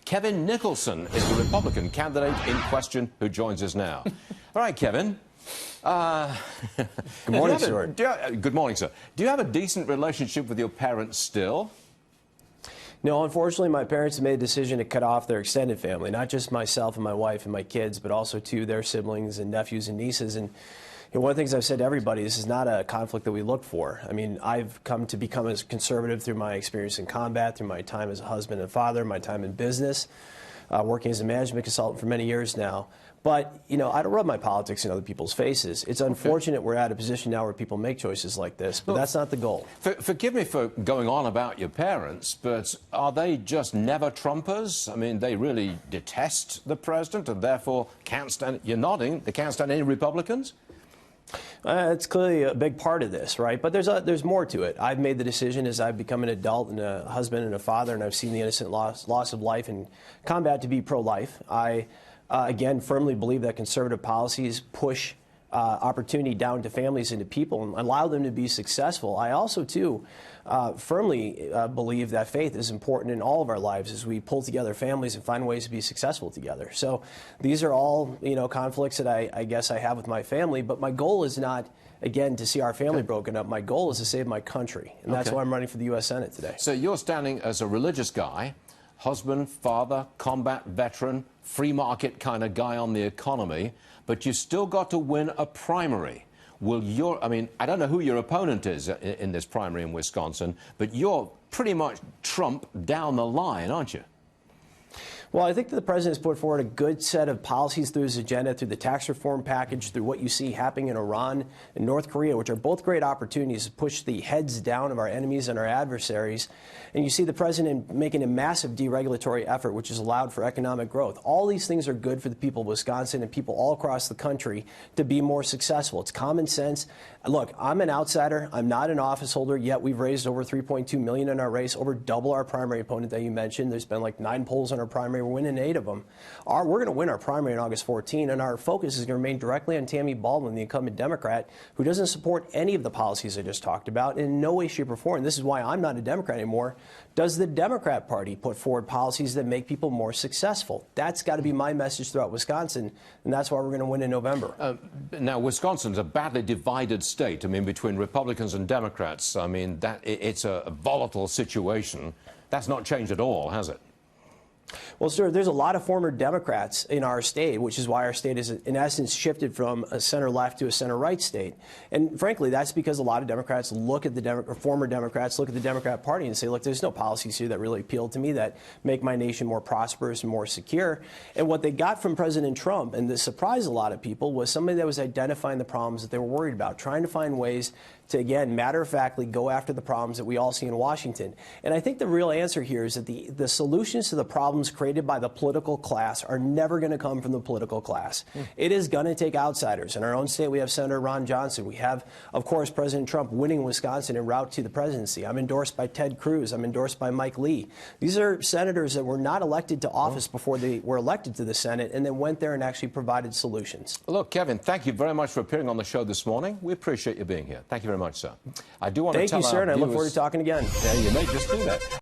Kevin Nicholson is the Republican candidate in question who joins us now. All right, Kevin. Good morning, sir. Good morning, sir. Do you have a decent relationship with your parents still? No, unfortunately, my parents have made a decision to cut off their extended family, not just myself and my wife and my kids, but also to their siblings and nephews and nieces. And one of the things I've said to everybody, this is not a conflict that we look for. I mean, I've come to become as conservative through my experience in combat, through my time as a husband and father, my time in business, working as a management consultant for many years now. But, I don't rub my politics in other people's faces. It's unfortunate we're at a position now where people make choices like this, but that's not the goal. Forgive me for going on about your parents, but are they just never Trumpers? I mean, they really detest the president and therefore can't stand, you're nodding, they can't stand any Republicans? It's clearly a big part of this, right? But there's more to it. I've made the decision as I've become an adult and a husband and a father, and I've seen the innocent loss of life in combat to be pro-life. I again, firmly believe that conservative policies push opportunity down to families and to people and allow them to be successful. I also, too, firmly believe that faith is important in all of our lives as we pull together families and find ways to be successful together. So these are all, conflicts that I guess I have with my family, but my goal is not, again, to see our family broken up. My goal is to save my country, and that's why I'm running for the U.S. Senate today. So you're standing as a religious guy, husband, father, combat veteran, free market kind of guy on the economy, but you still got to win a primary. I don't know who your opponent is in this primary in Wisconsin, but you're pretty much Trump down the line, aren't you? Well, I think that the president has put forward a good set of policies through his agenda, through the tax reform package, through what you see happening in Iran and North Korea, which are both great opportunities to push the heads down of our enemies and our adversaries. And you see the president making a massive deregulatory effort, which has allowed for economic growth. All these things are good for the people of Wisconsin and people all across the country to be more successful. It's common sense. Look, I'm an outsider. I'm not an office holder, yet we've raised over $3.2 million in our race, over double our primary opponent that you mentioned. There's been like 9 polls on our primary. We're winning 8 of them. We're going to win our primary on August 14, and our focus is going to remain directly on Tammy Baldwin, the incumbent Democrat, who doesn't support any of the policies I just talked about in no way, shape, or form. This is why I'm not a Democrat anymore. Does the Democrat Party put forward policies that make people more successful? That's got to be my message throughout Wisconsin, and that's why we're going to win in November. Now, Wisconsin's a badly divided state, between Republicans and Democrats. It's a volatile situation. That's not changed at all, has it? Well, sir, there's a lot of former Democrats in our state, which is why our state is, in essence, shifted from a center-left to a center-right state. And frankly, that's because a lot of Democrats look at former Democrats look at the Democrat Party and say, look, there's no policies here that really appeal to me that make my nation more prosperous and more secure. And what they got from President Trump, and this surprised a lot of people, was somebody that was identifying the problems that they were worried about, trying to find ways to, again, matter-of-factly go after the problems that we all see in Washington. And I think the real answer here is that the solutions to the problems created by the political class are never going to come from the political class. It is going to take outsiders. In our own state, we have Senator Ron Johnson. We have, of course, President Trump winning Wisconsin en route to the presidency. I'm endorsed by Ted Cruz. I'm endorsed by Mike Lee. These are senators that were not elected to office before they were elected to the Senate and then went there and actually provided solutions. Look, Kevin, thank you very much for appearing on the show this morning. We appreciate you being here. Thank you very much, sir. I do want to tell Thank you, sir, and I look viewers, forward to talking again. Yeah, you may just do that.